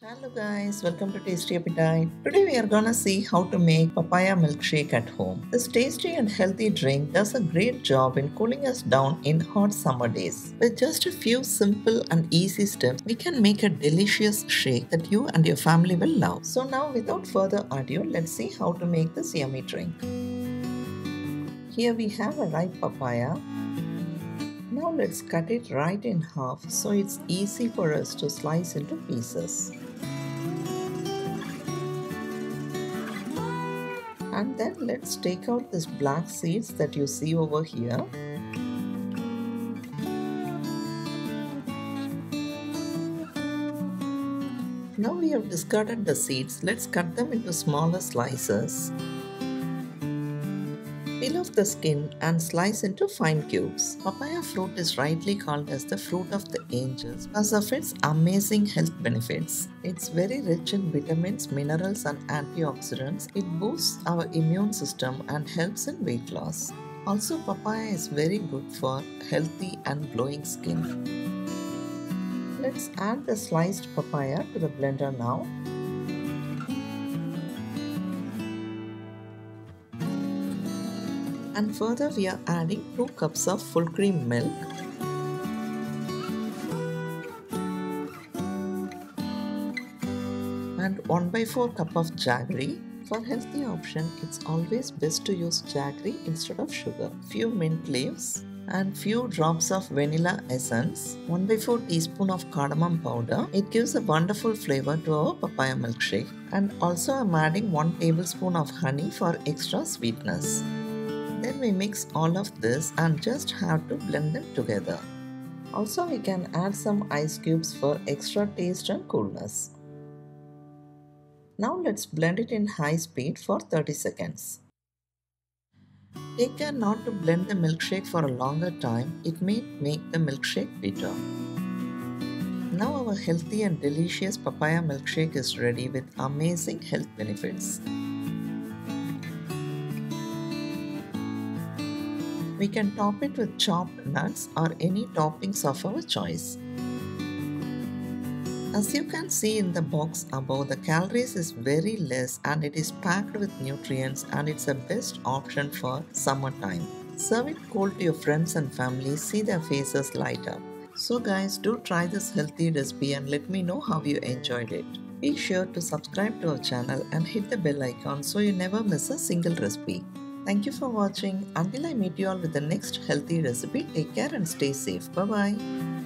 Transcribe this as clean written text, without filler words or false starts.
Hello guys, welcome to Tasty Appetite. Today we are gonna see how to make papaya milkshake at home. This tasty and healthy drink does a great job in cooling us down in hot summer days. With just a few simple and easy steps, we can make a delicious shake that you and your family will love. So now without further ado, let's see how to make this yummy drink. Here we have a ripe papaya. Now let's cut it right in half so it's easy for us to slice into pieces. And then let's take out these black seeds that you see over here. Now we have discarded the seeds, let's cut them into smaller slices. Peel off the skin and slice into fine cubes. Papaya fruit is rightly called as the fruit of the angels because of its amazing health benefits. It's very rich in vitamins, minerals and antioxidants. It boosts our immune system and helps in weight loss. Also, papaya is very good for healthy and glowing skin. Let's add the sliced papaya to the blender now. And further we are adding 2 cups of full cream milk, and 1/4 cup of jaggery. For healthy option, it's always best to use jaggery instead of sugar. Few mint leaves and few drops of vanilla essence, 1/4 teaspoon of cardamom powder. It gives a wonderful flavor to our papaya milkshake. And also I'm adding 1 tablespoon of honey for extra sweetness. Then we mix all of this and just have to blend them together. Also we can add some ice cubes for extra taste and coolness. Now let's blend it in high speed for 30 seconds. Take care not to blend the milkshake for a longer time, it may make the milkshake bitter. Now our healthy and delicious papaya milkshake is ready with amazing health benefits. We can top it with chopped nuts or any toppings of our choice. As you can see in the box above, the calories is very less and it is packed with nutrients and it's a best option for summertime. Serve it cold to your friends and family, see their faces light up. So guys, do try this healthy recipe and let me know how you enjoyed it. Be sure to subscribe to our channel and hit the bell icon so you never miss a single recipe. Thank you for watching. Until I meet you all with the next healthy recipe, take care and stay safe. Bye bye.